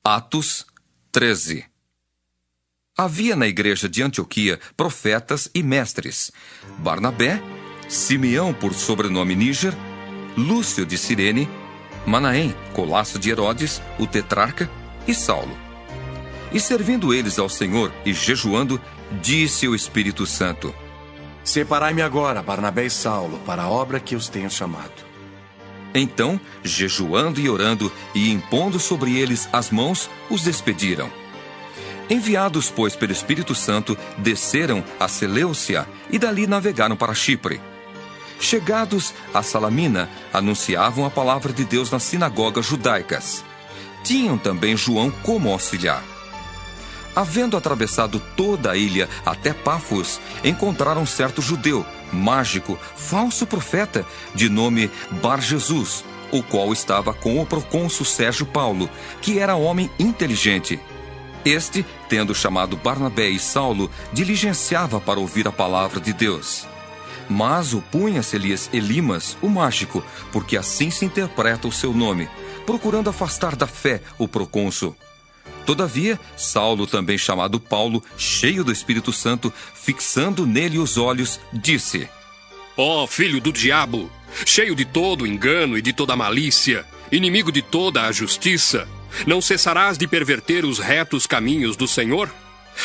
Atos 13. Havia na igreja de Antioquia profetas e mestres: Barnabé, Simeão por sobrenome Níger, Lúcio de Cirene, Manaém, colasso de Herodes, o tetrarca, e Saulo. E servindo eles ao Senhor e jejuando, disse o Espírito Santo: Separai-me agora, Barnabé e Saulo, para a obra que os tenho chamado. Então, jejuando e orando e impondo sobre eles as mãos, os despediram. Enviados, pois, pelo Espírito Santo, desceram a Seleucia e dali navegaram para Chipre. Chegados a Salamina, anunciavam a palavra de Deus nas sinagogas judaicas. Tinham também João como auxiliar. Havendo atravessado toda a ilha até Pafos, encontraram um certo judeu, mágico, falso profeta, de nome Bar-Jesus, o qual estava com o procônsul Sérgio Paulo, que era homem inteligente. Este, tendo chamado Barnabé e Saulo, diligenciava para ouvir a palavra de Deus. Mas opunha-se-lhes Elimas, o mágico, porque assim se interpreta o seu nome, procurando afastar da fé o procônsul. Todavia, Saulo, também chamado Paulo, cheio do Espírito Santo, fixando nele os olhos, disse: Ó filho do diabo, cheio de todo engano e de toda malícia, inimigo de toda a justiça, não cessarás de perverter os retos caminhos do Senhor?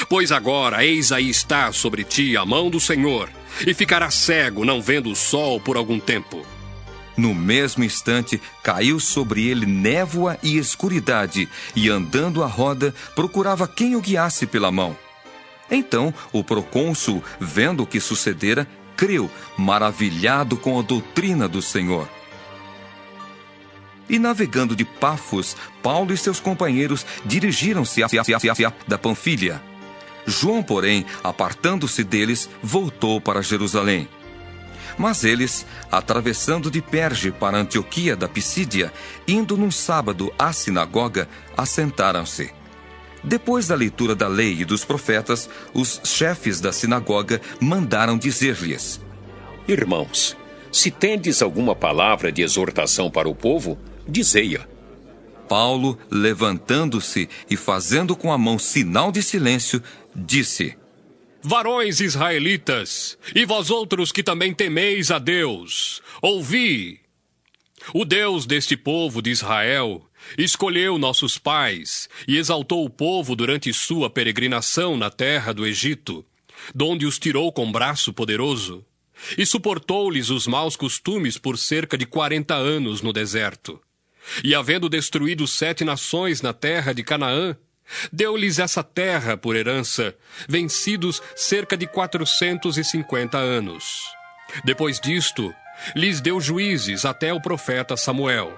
Pois agora, eis aí está sobre ti a mão do Senhor, e ficarás cego, não vendo o sol por algum tempo. No mesmo instante, caiu sobre ele névoa e escuridade, e andando à roda, procurava quem o guiasse pela mão. Então, o procônsul, vendo o que sucedera, creu, maravilhado com a doutrina do Senhor. E navegando de Pafos, Paulo e seus companheiros dirigiram-se da Panfilha. João, porém, apartando-se deles, voltou para Jerusalém. Mas eles, atravessando de Perge para Antioquia da Pisídia, indo num sábado à sinagoga, assentaram-se. Depois da leitura da lei e dos profetas, os chefes da sinagoga mandaram dizer-lhes: Irmãos, se tendes alguma palavra de exortação para o povo, dizei-a. Paulo, levantando-se e fazendo com a mão sinal de silêncio, disse: Varões israelitas, e vós outros que também temeis a Deus, ouvi! O Deus deste povo de Israel escolheu nossos pais e exaltou o povo durante sua peregrinação na terra do Egito, donde os tirou com braço poderoso, e suportou-lhes os maus costumes por cerca de 40 anos no deserto. E havendo destruído 7 nações na terra de Canaã, deu-lhes essa terra por herança, vencidos cerca de 450 anos. Depois disto, lhes deu juízes até o profeta Samuel.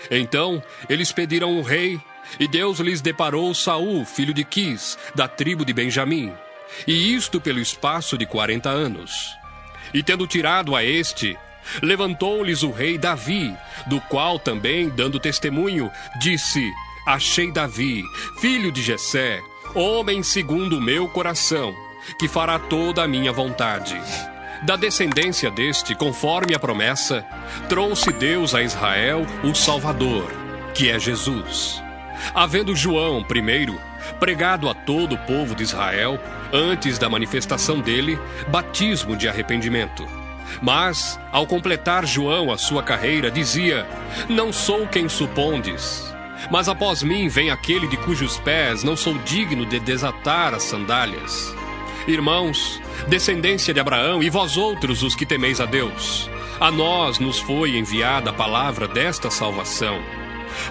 Então, eles pediram um rei, e Deus lhes deparou Saul, filho de Quis, da tribo de Benjamim, e isto pelo espaço de 40 anos. E tendo tirado a este, levantou-lhes o rei Davi, do qual também, dando testemunho, disse: Achei Davi, filho de Jessé, homem segundo o meu coração, que fará toda a minha vontade. Da descendência deste, conforme a promessa, trouxe Deus a Israel o Salvador, que é Jesus. Havendo João, primeiro, pregado a todo o povo de Israel, antes da manifestação dele, batismo de arrependimento. Mas, ao completar João a sua carreira, dizia: Não sou quem supondes, mas após mim vem aquele de cujos pés não sou digno de desatar as sandálias. Irmãos, descendência de Abraão, e vós outros os que temeis a Deus, a nós nos foi enviada a palavra desta salvação.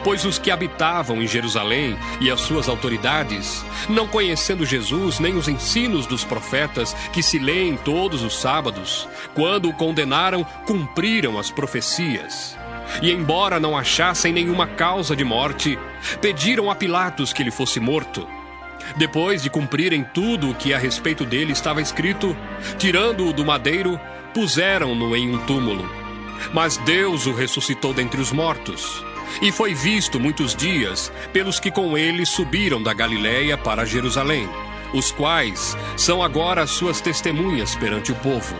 Pois os que habitavam em Jerusalém e as suas autoridades, não conhecendo Jesus nem os ensinos dos profetas que se leem todos os sábados, quando o condenaram, cumpriram as profecias. E embora não achassem nenhuma causa de morte, pediram a Pilatos que ele fosse morto. Depois de cumprirem tudo o que a respeito dele estava escrito, tirando-o do madeiro, puseram-no em um túmulo. Mas Deus o ressuscitou dentre os mortos, e foi visto muitos dias pelos que com ele subiram da Galiléia para Jerusalém, os quais são agora as suas testemunhas perante o povo.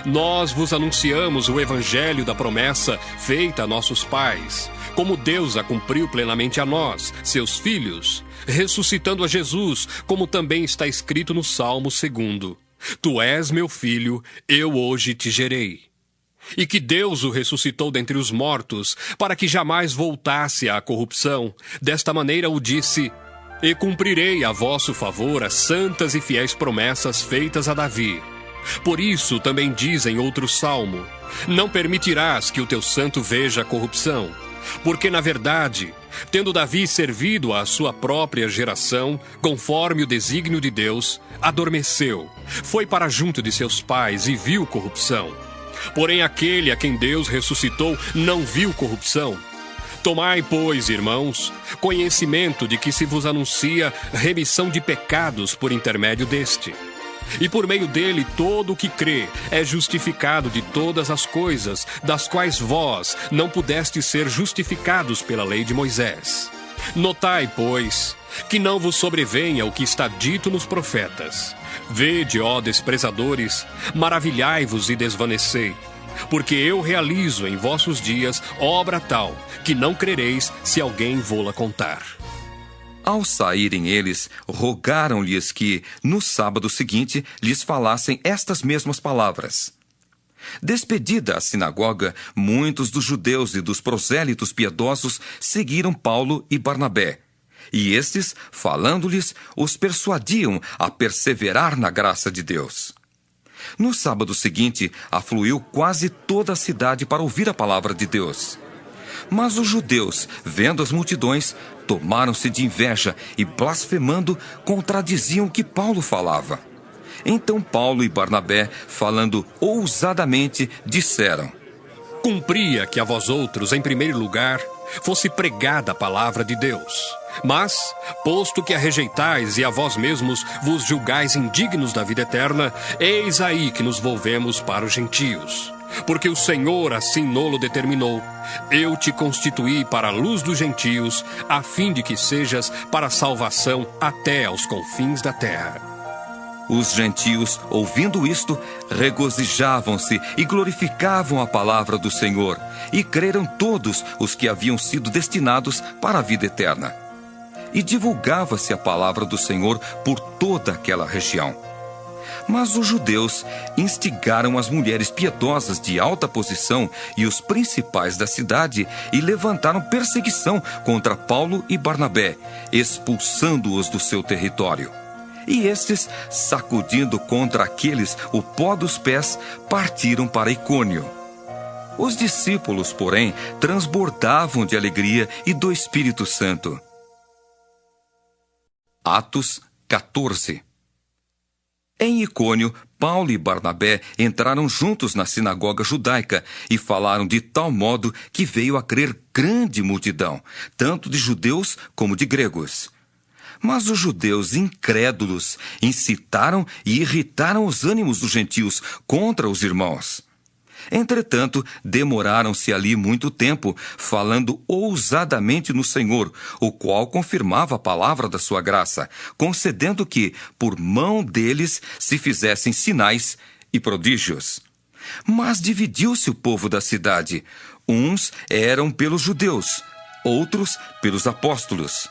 Nós vos anunciamos o evangelho da promessa feita a nossos pais, como Deus a cumpriu plenamente a nós, seus filhos, ressuscitando a Jesus, como também está escrito no Salmo 2: Tu és meu filho, eu hoje te gerei. E que Deus o ressuscitou dentre os mortos, para que jamais voltasse à corrupção. Desta maneira o disse: E cumprirei a vosso favor as santas e fiéis promessas feitas a Davi. Por isso também diz em outro salmo: Não permitirás que o teu santo veja a corrupção. Porque, na verdade, tendo Davi servido à sua própria geração, conforme o desígnio de Deus, adormeceu, foi para junto de seus pais e viu corrupção. Porém, aquele a quem Deus ressuscitou não viu corrupção. Tomai, pois, irmãos, conhecimento de que se vos anuncia remissão de pecados por intermédio deste. E por meio dele todo o que crê é justificado de todas as coisas, das quais vós não pudestes ser justificados pela lei de Moisés. Notai, pois, que não vos sobrevenha o que está dito nos profetas. Vede, ó desprezadores, maravilhai-vos e desvanecei, porque eu realizo em vossos dias obra tal, que não crereis se alguém vô-la contar. Ao saírem eles, rogaram-lhes que, no sábado seguinte, lhes falassem estas mesmas palavras. Despedida a sinagoga, muitos dos judeus e dos prosélitos piedosos seguiram Paulo e Barnabé. E estes, falando-lhes, os persuadiam a perseverar na graça de Deus. No sábado seguinte, afluiu quase toda a cidade para ouvir a palavra de Deus. Mas os judeus, vendo as multidões, tomaram-se de inveja e, blasfemando, contradiziam o que Paulo falava. Então Paulo e Barnabé, falando ousadamente, disseram: Cumpria que a vós outros, em primeiro lugar, fosse pregada a palavra de Deus. Mas, posto que a rejeitais e a vós mesmos vos julgais indignos da vida eterna, eis aí que nos volvemos para os gentios. Porque o Senhor assim nolo determinou: Eu te constituí para a luz dos gentios, a fim de que sejas para a salvação até aos confins da terra. Os gentios, ouvindo isto, regozijavam-se e glorificavam a palavra do Senhor, e creram todos os que haviam sido destinados para a vida eterna. E divulgava-se a palavra do Senhor por toda aquela região. Mas os judeus instigaram as mulheres piedosas de alta posição e os principais da cidade e levantaram perseguição contra Paulo e Barnabé, expulsando-os do seu território. E estes, sacudindo contra aqueles o pó dos pés, partiram para Icônio. Os discípulos, porém, transbordavam de alegria e do Espírito Santo. Atos 14. Em Icônio, Paulo e Barnabé entraram juntos na sinagoga judaica e falaram de tal modo que veio a crer grande multidão, tanto de judeus como de gregos. Mas os judeus incrédulos incitaram e irritaram os ânimos dos gentios contra os irmãos. Entretanto, demoraram-se ali muito tempo, falando ousadamente no Senhor, o qual confirmava a palavra da sua graça, concedendo que, por mão deles, se fizessem sinais e prodígios. Mas dividiu-se o povo da cidade. Uns eram pelos judeus, outros pelos apóstolos.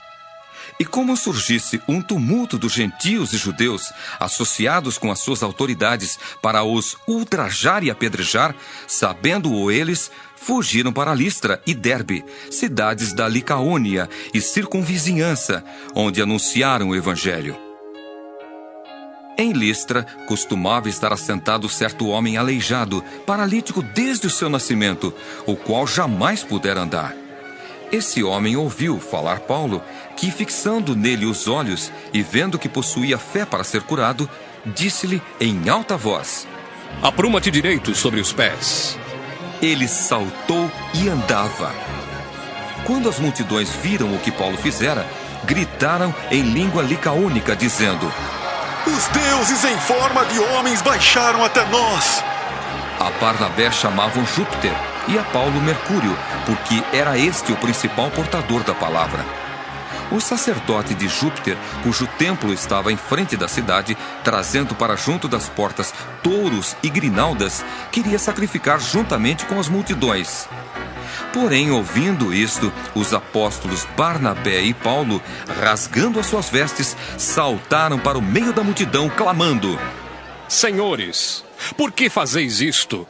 E como surgisse um tumulto dos gentios e judeus, associados com as suas autoridades para os ultrajar e apedrejar, sabendo-o eles, fugiram para Listra e Derbe, cidades da Licaônia e circunvizinhança, onde anunciaram o evangelho. Em Listra, costumava estar assentado certo homem aleijado, paralítico desde o seu nascimento, o qual jamais pudera andar. Esse homem ouviu falar Paulo, que, fixando nele os olhos e vendo que possuía fé para ser curado, disse-lhe em alta voz: Apruma-te direito sobre os pés. Ele saltou e andava. Quando as multidões viram o que Paulo fizera, gritaram em língua licaônica, dizendo: Os deuses em forma de homens baixaram até nós. A Barnabé chamavam Júpiter e a Paulo Mercúrio, porque era este o principal portador da palavra. O sacerdote de Júpiter, cujo templo estava em frente da cidade, trazendo para junto das portas touros e grinaldas, queria sacrificar juntamente com as multidões. Porém, ouvindo isto, os apóstolos Barnabé e Paulo, rasgando as suas vestes, saltaram para o meio da multidão, clamando: Senhores, por que fazeis isto?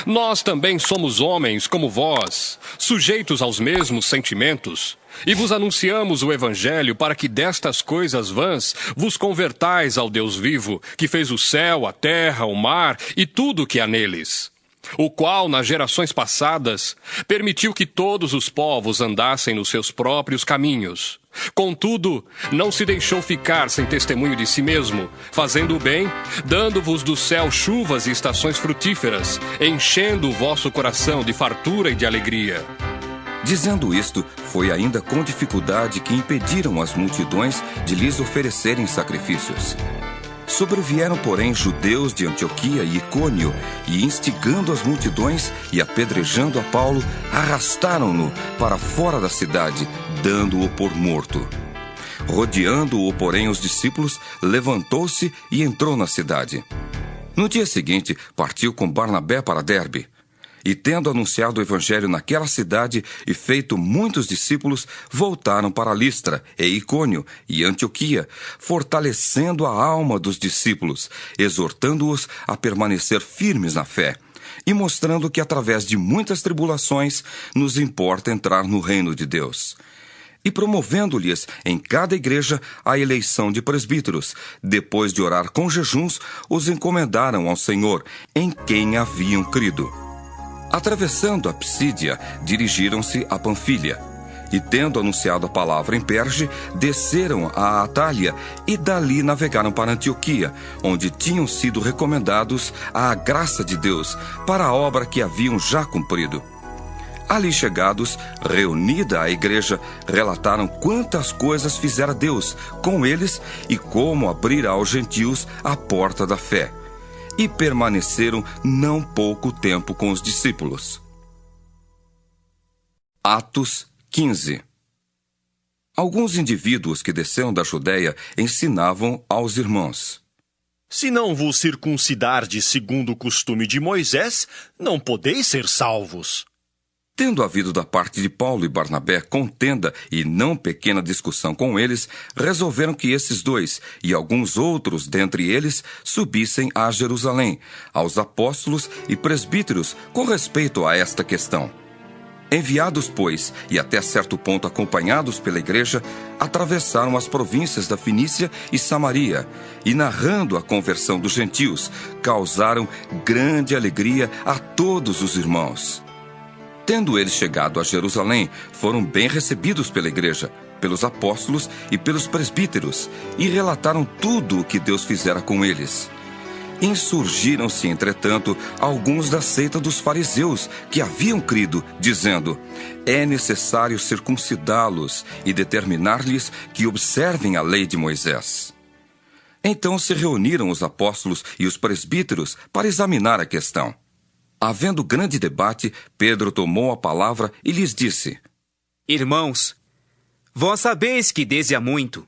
Nós também somos homens como vós, sujeitos aos mesmos sentimentos, e vos anunciamos o Evangelho para que destas coisas vãs vos convertais ao Deus vivo, que fez o céu, a terra, o mar e tudo o que há neles, o qual, nas gerações passadas, permitiu que todos os povos andassem nos seus próprios caminhos. Contudo, não se deixou ficar sem testemunho de si mesmo, fazendo o bem, dando-vos do céu chuvas e estações frutíferas, enchendo o vosso coração de fartura e de alegria. Dizendo isto, foi ainda com dificuldade que impediram as multidões de lhes oferecerem sacrifícios. Sobrevieram, porém, judeus de Antioquia e Icônio, e instigando as multidões e apedrejando a Paulo, arrastaram-no para fora da cidade, dando-o por morto. Rodeando-o, porém, os discípulos, levantou-se e entrou na cidade. No dia seguinte, partiu com Barnabé para Derbe. E tendo anunciado o evangelho naquela cidade e feito muitos discípulos, voltaram para Listra, e Icônio e Antioquia, fortalecendo a alma dos discípulos, exortando-os a permanecer firmes na fé, e mostrando que através de muitas tribulações nos importa entrar no reino de Deus. E promovendo-lhes em cada igreja a eleição de presbíteros, depois de orar com jejuns, os encomendaram ao Senhor, em quem haviam crido. Atravessando a Psídia, dirigiram-se a Panfilha, e tendo anunciado a palavra em Perge, desceram a Atália e dali navegaram para Antioquia, onde tinham sido recomendados à graça de Deus para a obra que haviam já cumprido. Ali chegados, reunida a igreja, relataram quantas coisas fizera Deus com eles e como abrira aos gentios a porta da fé. E permaneceram não pouco tempo com os discípulos. Atos 15. Alguns indivíduos que desceram da Judeia ensinavam aos irmãos: Se não vos circuncidardes segundo o costume de Moisés, não podeis ser salvos. Tendo havido da parte de Paulo e Barnabé contenda e não pequena discussão com eles, resolveram que esses dois e alguns outros dentre eles subissem a Jerusalém, aos apóstolos e presbíteros, com respeito a esta questão. Enviados, pois, e até certo ponto acompanhados pela igreja, atravessaram as províncias da Fenícia e Samaria, e narrando a conversão dos gentios, causaram grande alegria a todos os irmãos. Tendo eles chegado a Jerusalém, foram bem recebidos pela igreja, pelos apóstolos e pelos presbíteros, e relataram tudo o que Deus fizera com eles. Insurgiram-se, entretanto, alguns da seita dos fariseus, que haviam crido, dizendo: é necessário circuncidá-los e determinar-lhes que observem a lei de Moisés. Então se reuniram os apóstolos e os presbíteros para examinar a questão. Havendo grande debate, Pedro tomou a palavra e lhes disse: Irmãos, vós sabeis que desde há muito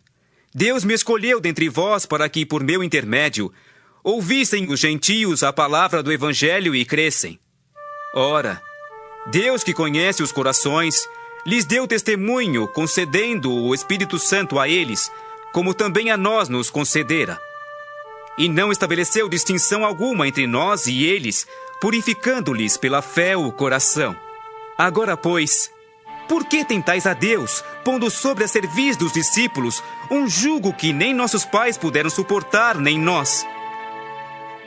Deus me escolheu dentre vós para que, por meu intermédio, ouvissem os gentios a palavra do Evangelho e crescem. Ora, Deus que conhece os corações, lhes deu testemunho, concedendo o Espírito Santo a eles, como também a nós nos concedera. E não estabeleceu distinção alguma entre nós e eles, purificando-lhes pela fé o coração. Agora, pois, por que tentais a Deus, pondo sobre a cerviz dos discípulos um jugo que nem nossos pais puderam suportar, nem nós?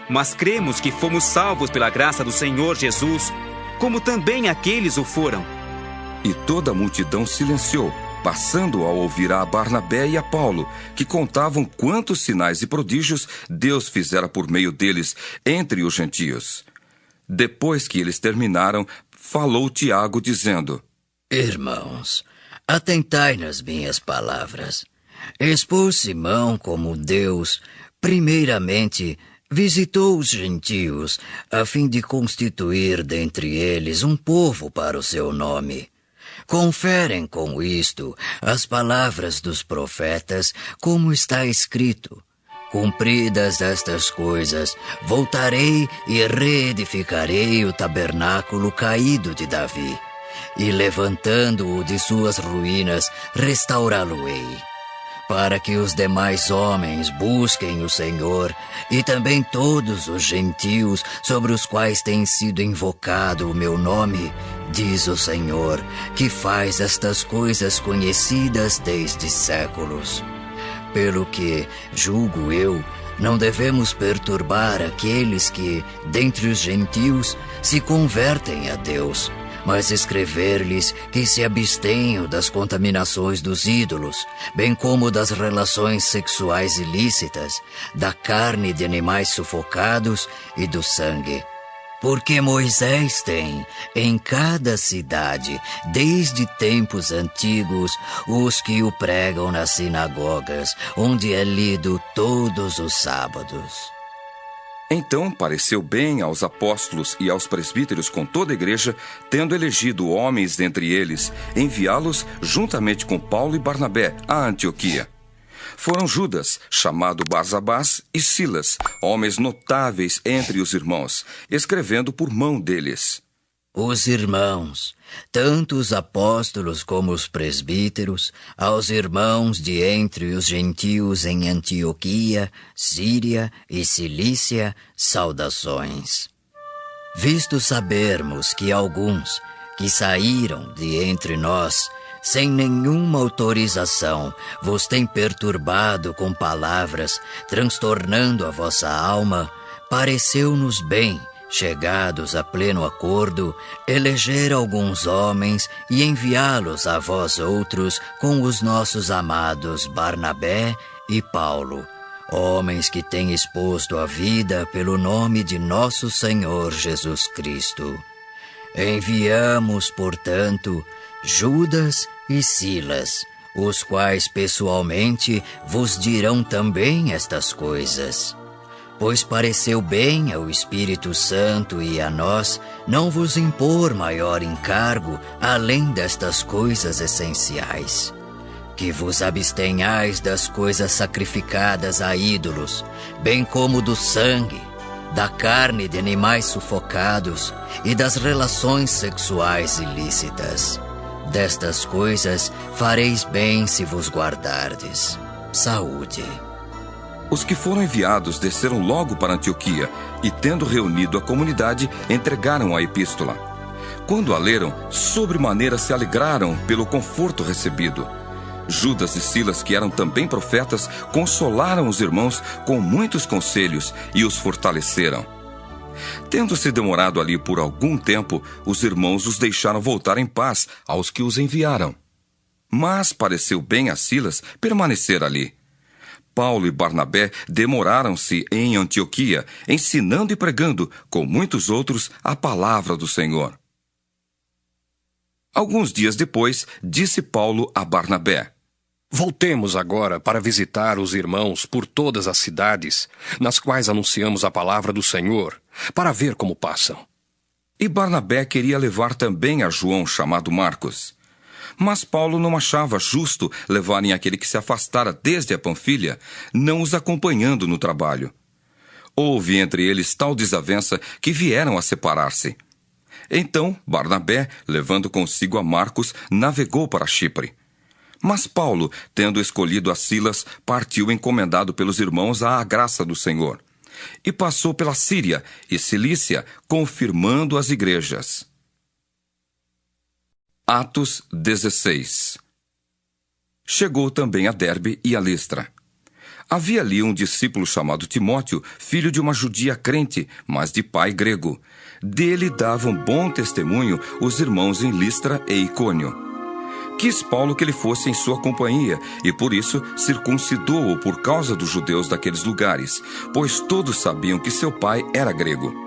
Mas cremos que fomos salvos pela graça do Senhor Jesus, como também aqueles o foram. E toda a multidão silenciou, passando a ouvir a Barnabé e a Paulo, que contavam quantos sinais e prodígios Deus fizera por meio deles entre os gentios. Depois que eles terminaram, falou Tiago, dizendo: Irmãos, atentai nas minhas palavras. Expôs Simão como Deus, primeiramente, visitou os gentios, a fim de constituir dentre eles um povo para o seu nome. conferem com isto as palavras dos profetas, como está escrito: cumpridas estas coisas, voltarei e reedificarei o tabernáculo caído de Davi, e levantando-o de suas ruínas, restaurá-lo-ei, para que os demais homens busquem o Senhor, e também todos os gentios sobre os quais tem sido invocado o meu nome, diz o Senhor, que faz estas coisas conhecidas desde séculos. Pelo que, julgo eu, não devemos perturbar aqueles que, dentre os gentios, se convertem a Deus, mas escrever-lhes que se abstenham das contaminações dos ídolos, bem como das relações sexuais ilícitas, da carne de animais sufocados e do sangue. Porque Moisés tem, em cada cidade, desde tempos antigos, os que o pregam nas sinagogas, onde é lido todos os sábados. Então pareceu bem aos apóstolos e aos presbíteros com toda a igreja, tendo elegido homens dentre eles, enviá-los juntamente com Paulo e Barnabé a Antioquia. Foram Judas, chamado Barsabás, e Silas, homens notáveis entre os irmãos, escrevendo por mão deles. Os irmãos, tanto os apóstolos como os presbíteros, aos irmãos de entre os gentios em Antioquia, Síria e Cilícia, saudações. Visto sabermos que alguns que saíram de entre nós, sem nenhuma autorização, vos têm perturbado com palavras, transtornando a vossa alma, pareceu-nos bem, chegados a pleno acordo, eleger alguns homens e enviá-los a vós outros com os nossos amados Barnabé e Paulo, homens que têm exposto a vida pelo nome de nosso Senhor Jesus Cristo. Enviamos, portanto, Judas e Silas, os quais pessoalmente vos dirão também estas coisas. Pois pareceu bem ao Espírito Santo e a nós não vos impor maior encargo além destas coisas essenciais: que vos abstenhais das coisas sacrificadas a ídolos, bem como do sangue, da carne de animais sufocados e das relações sexuais ilícitas. Destas coisas fareis bem se vos guardardes. Saúde. Os que foram enviados desceram logo para Antioquia e, tendo reunido a comunidade, entregaram a epístola. Quando a leram, sobremaneira se alegraram pelo conforto recebido. Judas e Silas, que eram também profetas, consolaram os irmãos com muitos conselhos e os fortaleceram. Tendo-se demorado ali por algum tempo, os irmãos os deixaram voltar em paz aos que os enviaram. Mas pareceu bem a Silas permanecer ali. Paulo e Barnabé demoraram-se em Antioquia, ensinando e pregando, com muitos outros, a palavra do Senhor. Alguns dias depois, disse Paulo a Barnabé: Voltemos agora para visitar os irmãos por todas as cidades, nas quais anunciamos a palavra do Senhor, para ver como passam. E Barnabé queria levar também a João, chamado Marcos. Mas Paulo não achava justo levarem aquele que se afastara desde a Panfilha, não os acompanhando no trabalho. Houve entre eles tal desavença que vieram a separar-se. Então Barnabé, levando consigo a Marcos, navegou para Chipre. Mas Paulo, tendo escolhido a Silas, partiu encomendado pelos irmãos à graça do Senhor. E passou pela Síria e Cilícia, confirmando as igrejas. Atos 16. Chegou também a Derbe e a Listra. Havia ali um discípulo chamado Timóteo, filho de uma judia crente, mas de pai grego. Dele davam bom testemunho os irmãos em Listra e Icônio. Quis Paulo que ele fosse em sua companhia, e por isso circuncidou-o por causa dos judeus daqueles lugares, pois todos sabiam que seu pai era grego.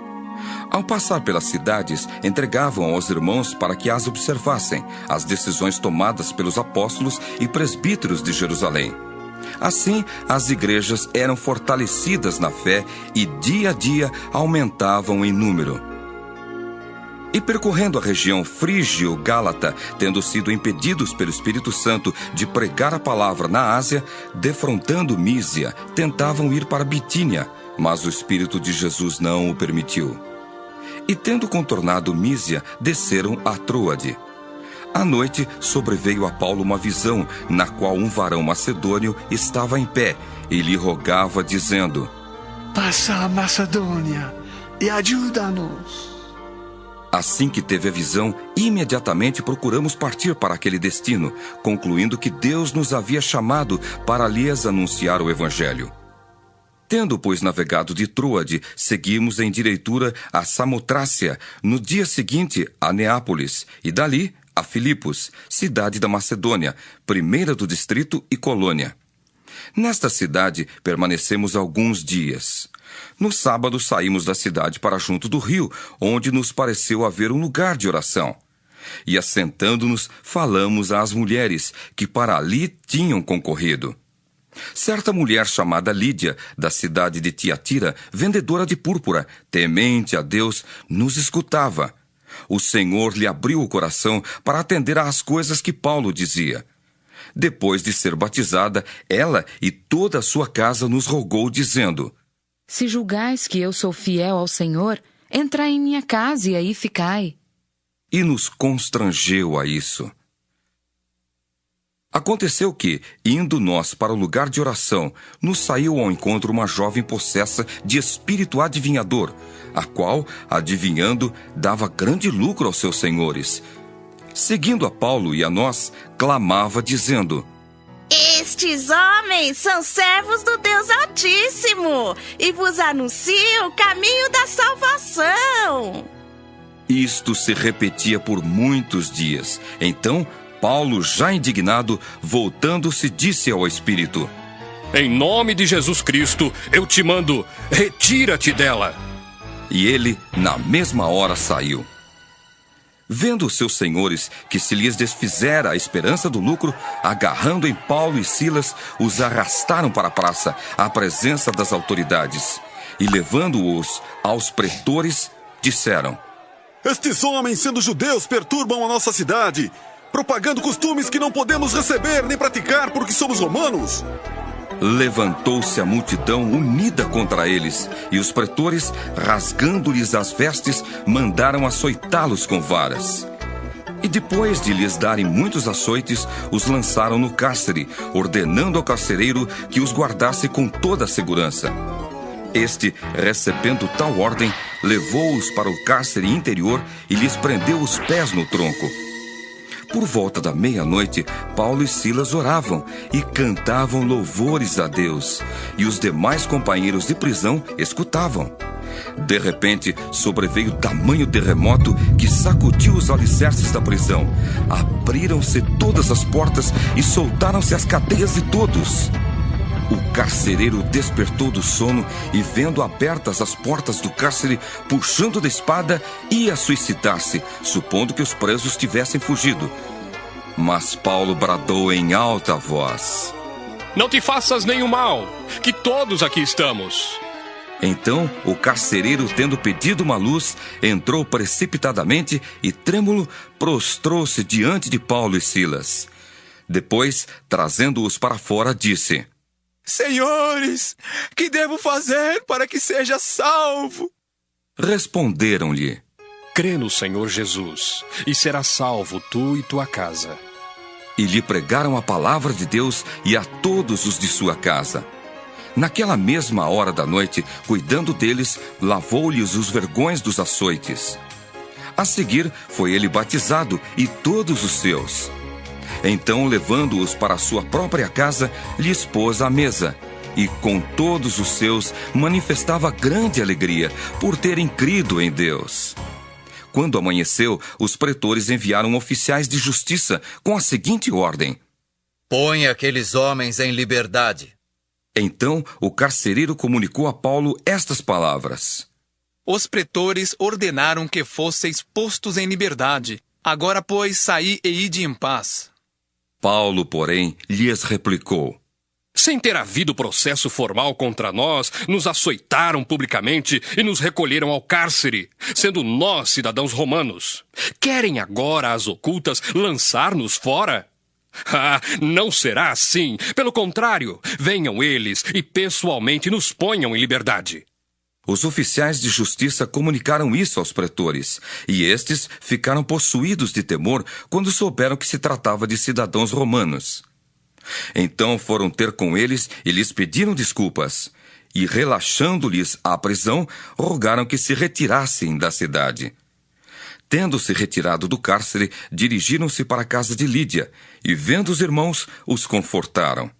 Ao passar pelas cidades, entregavam aos irmãos para que as observassem, as decisões tomadas pelos apóstolos e presbíteros de Jerusalém. Assim, as igrejas eram fortalecidas na fé e dia a dia aumentavam em número. E percorrendo a região frígio-gálata, tendo sido impedidos pelo Espírito Santo de pregar a palavra na Ásia, defrontando Mísia, tentavam ir para Bitínia, mas o Espírito de Jesus não o permitiu. E tendo contornado Mísia, desceram a Troade. À noite, sobreveio a Paulo uma visão, na qual um varão macedônio estava em pé, e lhe rogava, dizendo: Passa a Macedônia e ajuda-nos. Assim que teve a visão, imediatamente procuramos partir para aquele destino, concluindo que Deus nos havia chamado para lhes anunciar o Evangelho. Tendo, pois, navegado de Troade, seguimos em direitura a Samotrácia, no dia seguinte a Neápolis, e dali a Filipos, cidade da Macedônia, primeira do distrito e colônia. Nesta cidade permanecemos alguns dias. No sábado saímos da cidade para junto do rio, onde nos pareceu haver um lugar de oração. E assentando-nos, falamos às mulheres que para ali tinham concorrido. Certa mulher chamada Lídia, da cidade de Tiatira, vendedora de púrpura, temente a Deus, nos escutava. O Senhor lhe abriu o coração para atender às coisas que Paulo dizia. Depois de ser batizada, ela e toda a sua casa nos rogou, dizendo: Se julgais que eu sou fiel ao Senhor, entrai em minha casa e aí ficai. E nos constrangeu a isso. Aconteceu que, indo nós para o lugar de oração, nos saiu ao encontro uma jovem possessa de espírito adivinhador, a qual, adivinhando, dava grande lucro aos seus senhores. Seguindo a Paulo e a nós, clamava, dizendo: Estes homens são servos do Deus Altíssimo e vos anunciam o caminho da salvação. Isto se repetia por muitos dias. Então, Paulo, já indignado, voltando-se, disse ao Espírito: Em nome de Jesus Cristo, eu te mando, retira-te dela. E ele, na mesma hora, saiu. Vendo os seus senhores que se lhes desfizera a esperança do lucro, agarrando em Paulo e Silas, os arrastaram para a praça, à presença das autoridades. E levando-os aos pretores, disseram: Estes homens, sendo judeus, perturbam a nossa cidade, propagando costumes que não podemos receber nem praticar porque somos romanos. Levantou-se a multidão unida contra eles, e os pretores, rasgando-lhes as vestes, mandaram açoitá-los com varas. E depois de lhes darem muitos açoites, os lançaram no cárcere, ordenando ao carcereiro que os guardasse com toda a segurança. Este, recebendo tal ordem, levou-os para o cárcere interior e lhes prendeu os pés no tronco. Por volta da meia-noite, Paulo e Silas oravam e cantavam louvores a Deus, e os demais companheiros de prisão escutavam. De repente, sobreveio tamanho terremoto que sacudiu os alicerces da prisão. Abriram-se todas as portas e soltaram-se as cadeias de todos. O carcereiro despertou do sono e, vendo abertas as portas do cárcere, puxando da espada, ia suicidar-se, supondo que os presos tivessem fugido. Mas Paulo bradou em alta voz: Não te faças nenhum mal, que todos aqui estamos. Então o carcereiro, tendo pedido uma luz, entrou precipitadamente e, trêmulo, prostrou-se diante de Paulo e Silas. Depois, trazendo-os para fora, disse: Senhores, que devo fazer para que seja salvo? Responderam-lhe: Crê no Senhor Jesus, e serás salvo tu e tua casa. E lhe pregaram a palavra de Deus e a todos os de sua casa. Naquela mesma hora da noite, cuidando deles, lavou-lhes os vergões dos açoites. A seguir, foi ele batizado e todos os seus. Então, levando-os para a sua própria casa, lhes pôs à mesa, e com todos os seus manifestava grande alegria por terem crido em Deus. Quando amanheceu, os pretores enviaram oficiais de justiça com a seguinte ordem: Põe aqueles homens em liberdade. Então o carcereiro comunicou a Paulo estas palavras: Os pretores ordenaram que fosseis postos em liberdade. Agora, pois, saí e ide em paz. Paulo, porém, lhes replicou: Sem ter havido processo formal contra nós, nos açoitaram publicamente e nos recolheram ao cárcere, sendo nós cidadãos romanos. Querem agora, às ocultas, lançar-nos fora? Ah, não será assim. Pelo contrário, venham eles e pessoalmente nos ponham em liberdade. Os oficiais de justiça comunicaram isso aos pretores, e estes ficaram possuídos de temor quando souberam que se tratava de cidadãos romanos. Então foram ter com eles e lhes pediram desculpas, e relaxando-lhes a prisão, rogaram que se retirassem da cidade. Tendo-se retirado do cárcere, dirigiram-se para a casa de Lídia, e vendo os irmãos, os confortaram.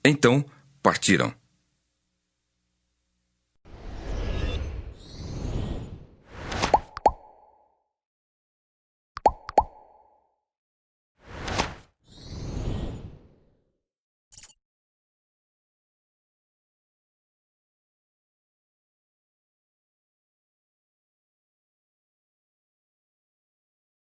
Então partiram.